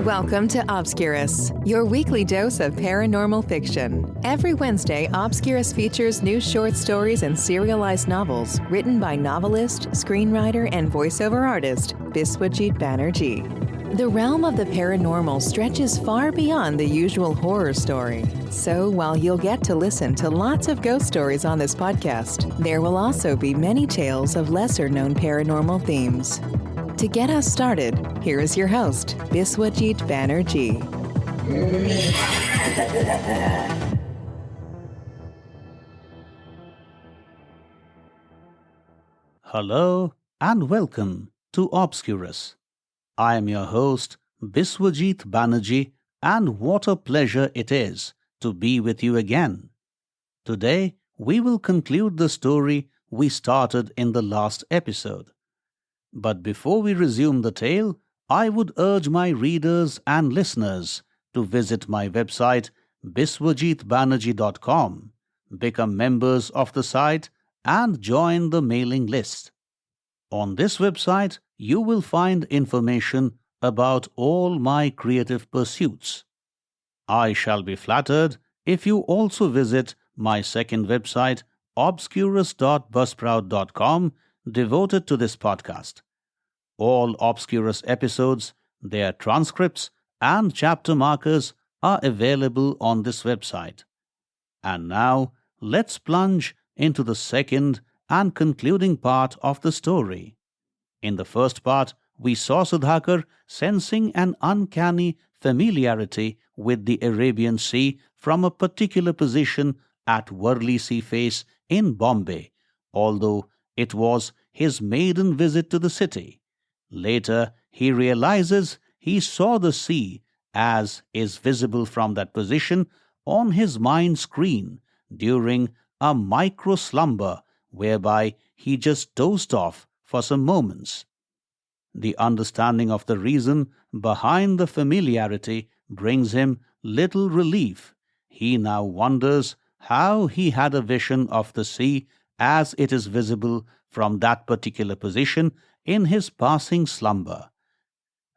Welcome to Obscurus, your weekly dose of paranormal fiction. Every Wednesday, Obscurus features new short stories and serialized novels written by novelist, screenwriter, and voiceover artist Biswajit Banerjee. The realm of the paranormal stretches far beyond the usual horror story. So while you'll get to listen to lots of ghost stories on this podcast, there will also be many tales of lesser-known paranormal themes. To get us started, here is your host, Biswajit Banerjee. Hello and welcome to Obscurus. I am your host, Biswajit Banerjee, and what a pleasure it is to be with you again. Today, we will conclude the story we started in the last episode. But before we resume the tale, I would urge my readers and listeners to visit my website biswajitbanerjee.com, become members of the site, and join the mailing list. On this website, you will find information about all my creative pursuits. I shall be flattered if you also visit my second website, obscurus.buzzsprout.com, devoted to this podcast. All Obscurus episodes, their transcripts, and chapter markers are available on this website. And now, let's plunge into the second and concluding part of the story. In the first part, we saw Sudhakar sensing an uncanny familiarity with the Arabian Sea from a particular position at Worli Sea Face in Bombay, although it was his maiden visit to the city. Later, he realizes he saw the sea as is visible from that position on his mind screen during a micro-slumber whereby he just dozed off for some moments. The understanding of the reason behind the familiarity brings him little relief. He now wonders how he had a vision of the sea as it is visible from that particular position in his passing slumber.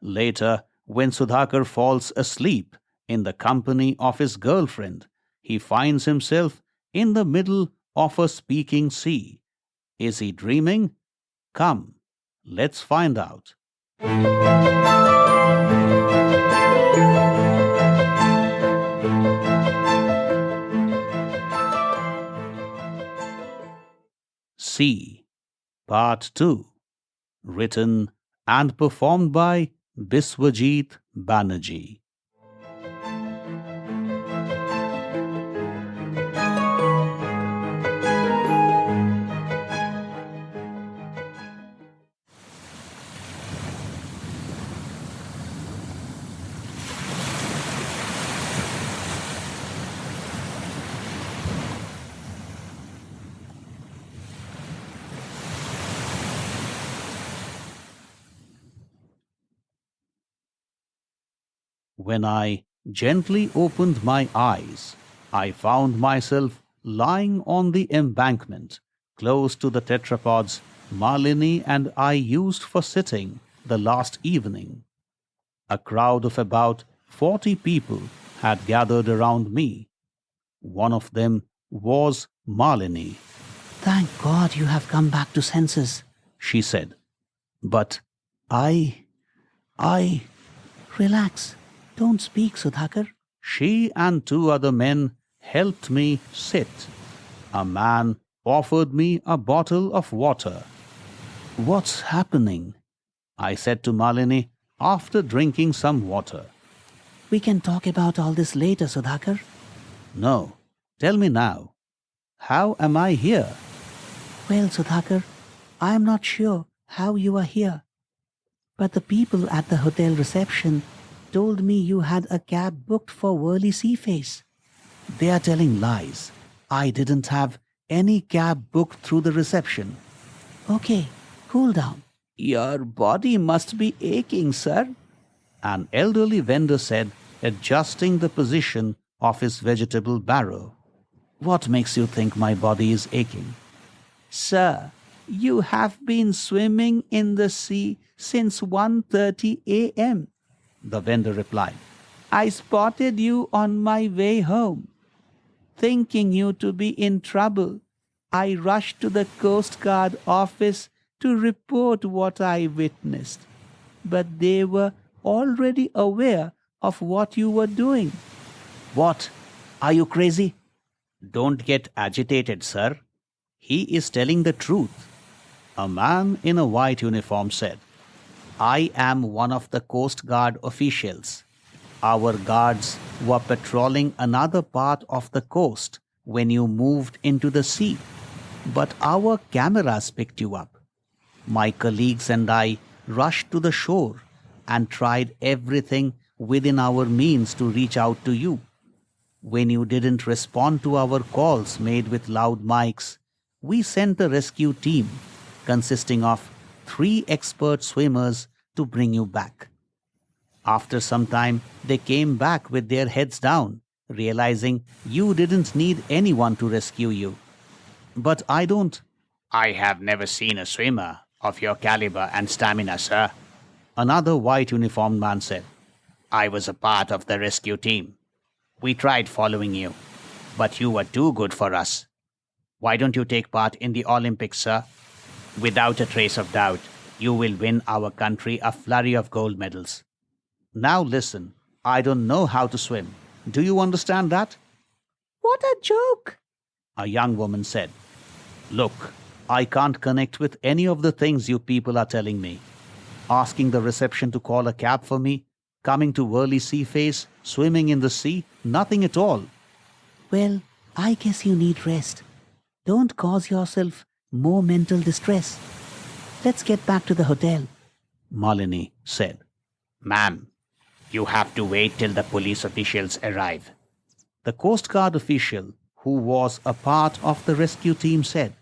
Later, when Sudhakar falls asleep in the company of his girlfriend, he finds himself in the middle of a speaking sea. Is he dreaming? Come, let's find out. Sea, Part 2. Written and performed by Biswajit Banerjee. When I gently opened my eyes, I found myself lying on the embankment close to the tetrapods Malini and I used for sitting the last evening. A crowd of about 40 people had gathered around me. One of them was Malini. "Thank God you have come back to senses," she said. But I... Relax. Don't speak, Sudhakar. She and two other men helped me sit. A man offered me a bottle of water. "What's happening?" I said to Malini after drinking some water. We can talk about all this later, Sudhakar. No, tell me now. How am I here? Well, Sudhakar, I am not sure how you are here. But the people at the hotel reception told me you had a cab booked for Worli Sea Face. They are telling lies. I didn't have any cab booked through the reception. Okay, cool down. Your body must be aching, sir, an elderly vendor said, adjusting the position of his vegetable barrow. What makes you think my body is aching? Sir, you have been swimming in the sea since 1:30 a.m., the vendor replied. I spotted you on my way home. Thinking you to be in trouble, I rushed to the Coast Guard office to report what I witnessed. But they were already aware of what you were doing. What? Are you crazy? Don't get agitated, sir. He is telling the truth. A man in a white uniform said, I am one of the Coast Guard officials. Our guards were patrolling another part of the coast when you moved into the sea, but our cameras picked you up. My colleagues and I rushed to the shore and tried everything within our means to reach out to you. When you didn't respond to our calls made with loud mics, we sent a rescue team consisting of 3 expert swimmers to bring you back. After some time, they came back with their heads down, realizing you didn't need anyone to rescue you. But I have never seen a swimmer of your caliber and stamina, sir, another white uniformed man said. I was a part of the rescue team. We tried following you, but you were too good for us. Why don't you take part in the Olympics, sir? Without a trace of doubt, you will win our country a flurry of gold medals. Now listen, I don't know how to swim. Do you understand that? What a joke, a young woman said. Look, I can't connect with any of the things you people are telling me. Asking the reception to call a cab for me, coming to Whirly Sea Face, swimming in the sea, nothing at all. Well, I guess you need rest. Don't cause yourself more mental distress. Let's get back to the hotel, Malini said. Ma'am, you have to wait till the police officials arrive. The Coast Guard official, who was a part of the rescue team, said,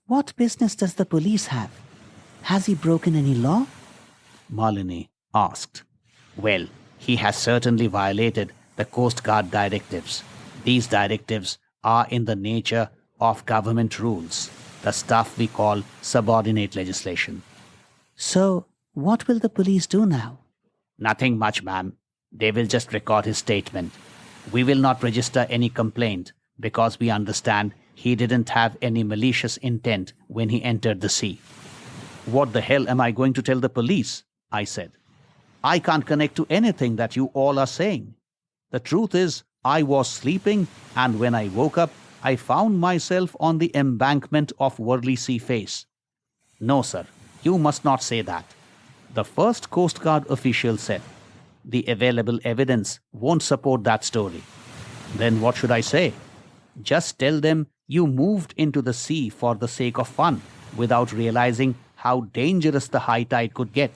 What business does the police have? Has he broken any law? Malini asked. Well, he has certainly violated the Coast Guard directives. These directives are in the nature of government rules, the stuff we call subordinate legislation. So, what will the police do now? Nothing much, ma'am. They will just record his statement. We will not register any complaint because we understand he didn't have any malicious intent when he entered the sea. What the hell am I going to tell the police? I said. I can't connect to anything that you all are saying. The truth is, I was sleeping, and when I woke up, I found myself on the embankment of Whirly Sea Face. No, sir, you must not say that. The first Coast Guard official said, the available evidence won't support that story. Then what should I say? Just tell them you moved into the sea for the sake of fun, without realizing how dangerous the high tide could get.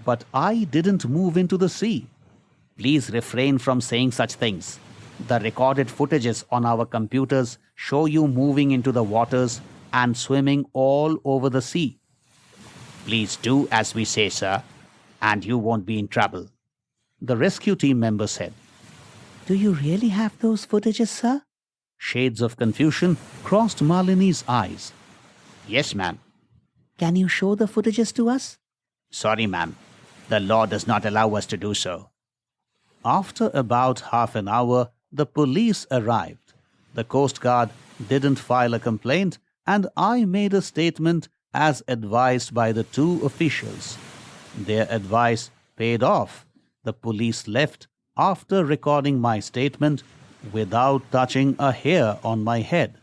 But I didn't move into the sea. Please refrain from saying such things. The recorded footages on our computers show you moving into the waters and swimming all over the sea. Please do as we say, sir, and you won't be in trouble, the rescue team member said. Do you really have those footages, sir? Shades of confusion crossed Malini's eyes. Yes, ma'am. Can you show the footages to us? Sorry, ma'am. The law does not allow us to do so. After about half an hour, the police arrived. The Coast Guard didn't file a complaint, and I made a statement as advised by the 2 officials. Their advice paid off. The police left after recording my statement without touching a hair on my head.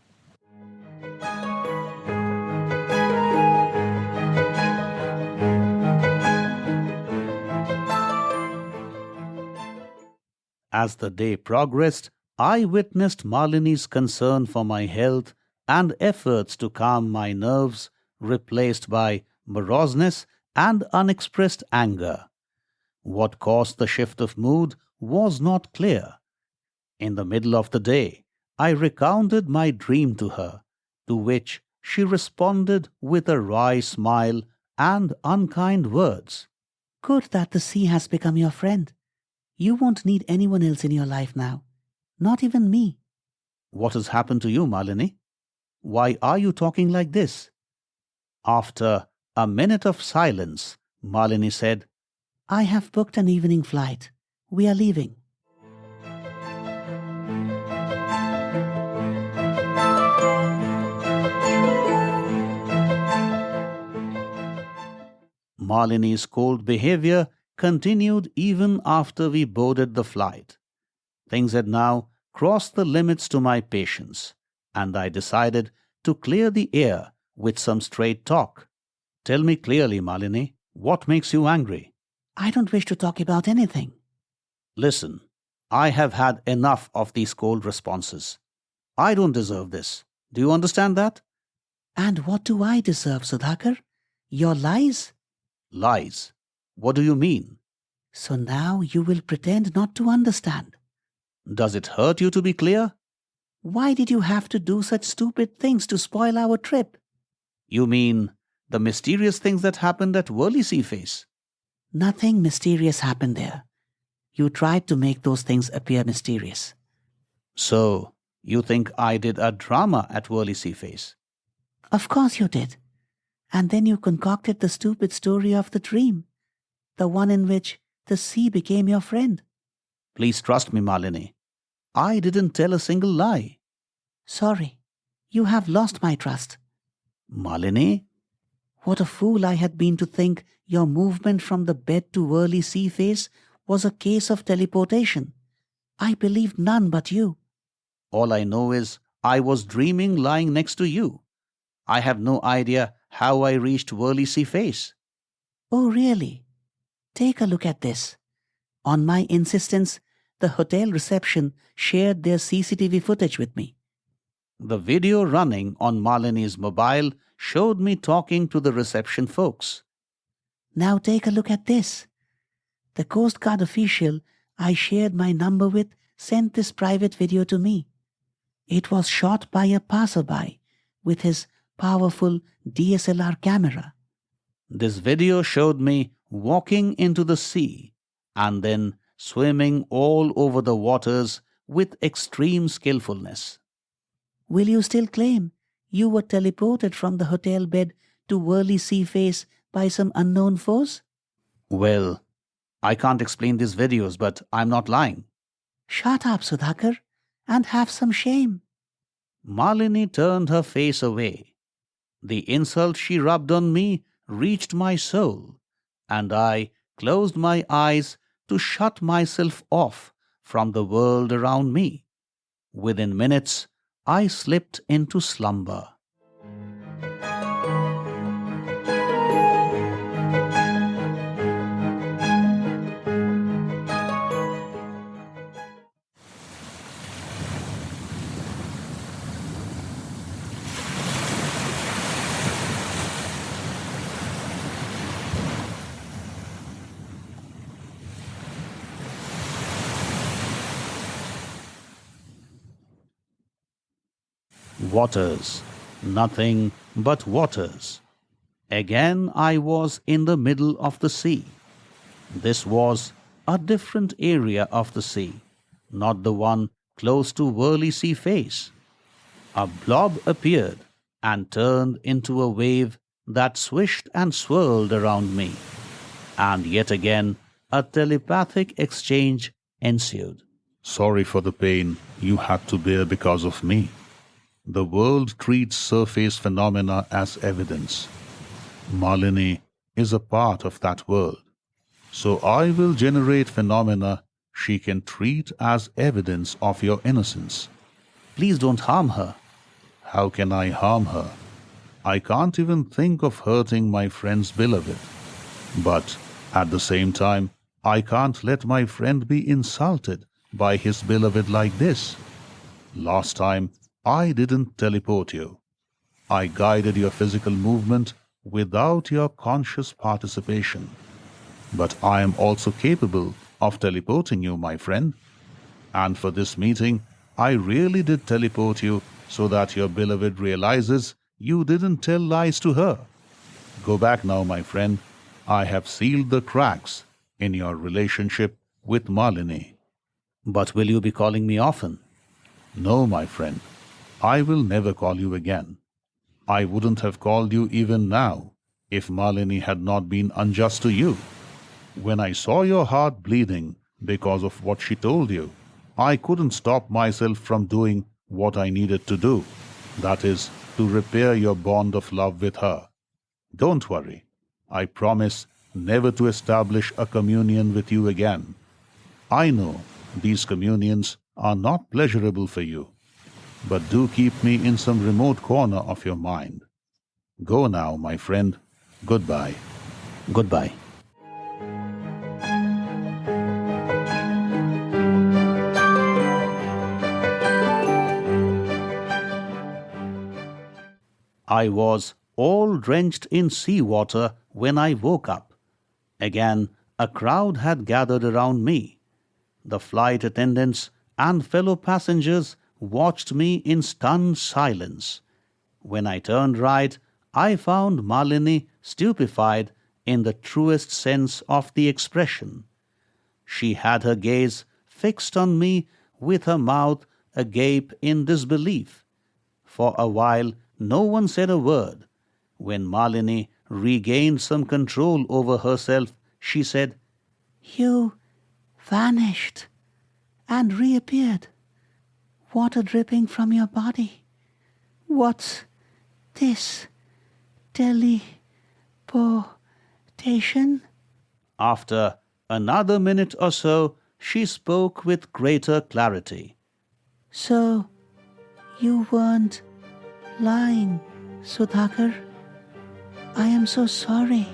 As the day progressed, I witnessed Malini's concern for my health and efforts to calm my nerves, replaced by moroseness and unexpressed anger. What caused the shift of mood was not clear. In the middle of the day, I recounted my dream to her, to which she responded with a wry smile and unkind words. Good that the sea has become your friend. You won't need anyone else in your life now. Not even me. What has happened to you, Malini? Why are you talking like this? After a minute of silence, Malini said, I have booked an evening flight. We are leaving. Malini's cold behavior continued even after we boarded the flight. Things had now crossed the limits to my patience, and I decided to clear the air with some straight talk. Tell me clearly, Malini, what makes you angry? I don't wish to talk about anything. Listen, I have had enough of these cold responses. I don't deserve this. Do you understand that? And what do I deserve, Sudhakar? Your lies? Lies. What do you mean? So now you will pretend not to understand. Does it hurt you to be clear? Why did you have to do such stupid things to spoil our trip? You mean the mysterious things that happened at Whirly Sea Face? Nothing mysterious happened there. You tried to make those things appear mysterious. So, you think I did a drama at Whirly Sea Face? Of course you did. And then you concocted the stupid story of the dream, the one in which the sea became your friend. Please trust me, Malini. I didn't tell a single lie. Sorry, you have lost my trust. Malini? What a fool I had been to think your movement from the bed to Whirly Sea Face was a case of teleportation. I believed none but you. All I know is I was dreaming lying next to you. I have no idea how I reached Whirly Sea Face. Oh, really? Take a look at this. On my insistence, the hotel reception shared their CCTV footage with me. The video running on Malini's mobile showed me talking to the reception folks. Now take a look at this. The Coast Guard official I shared my number with sent this private video to me. It was shot by a passerby with his powerful DSLR camera. This video showed me walking into the sea and then swimming all over the waters with extreme skillfulness. Will you still claim you were teleported from the hotel bed to Whirly Sea Face by some unknown force? Well, I can't explain these videos, but I'm not lying. Shut up, Sudhakar, and have some shame. Malini turned her face away. The insult she rubbed on me reached my soul, and I closed my eyes to shut myself off from the world around me. Within minutes, I slipped into slumber. Waters, nothing but waters. Again I was in the middle of the sea. This was a different area of the sea, not the one close to Whirly Sea Face. A blob appeared and turned into a wave that swished and swirled around me. And yet again a telepathic exchange ensued. Sorry for the pain you had to bear because of me. The world treats surface phenomena as evidence. Malini is a part of that world. So I will generate phenomena she can treat as evidence of your innocence. Please don't harm her. How can I harm her? I can't even think of hurting my friend's beloved. But at the same time, I can't let my friend be insulted by his beloved like this. Last time, I didn't teleport you. I guided your physical movement without your conscious participation. But I am also capable of teleporting you, my friend. And for this meeting, I really did teleport you so that your beloved realizes you didn't tell lies to her. Go back now, my friend. I have sealed the cracks in your relationship with Malini. But will you be calling me often? No, my friend. I will never call you again. I wouldn't have called you even now if Malini had not been unjust to you. When I saw your heart bleeding because of what she told you, I couldn't stop myself from doing what I needed to do. That is, to repair your bond of love with her. Don't worry. I promise never to establish a communion with you again. I know these communions are not pleasurable for you, but do keep me in some remote corner of your mind. Go now, my friend. Goodbye. Goodbye. I was all drenched in seawater when I woke up. Again, a crowd had gathered around me. The flight attendants and fellow passengers watched me in stunned silence. When I turned right, I found Malini stupefied in the truest sense of the expression. She had her gaze fixed on me with her mouth agape in disbelief. For a while, no one said a word. When Malini regained some control over herself, she said, "You vanished and reappeared. Water dripping from your body. What's this? Teleportation?" After another minute or so, she spoke with greater clarity. "So, you weren't lying, Sudhakar. I am so sorry."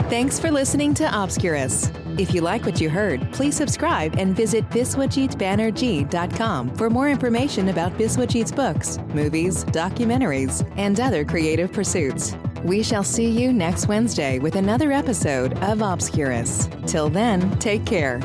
Thanks for listening to Obscurus. If you like what you heard, please subscribe and visit biswajitbanerjee.com for more information about Biswajit's books, movies, documentaries, and other creative pursuits. We shall see you next Wednesday with another episode of Obscurus. Till then, take care.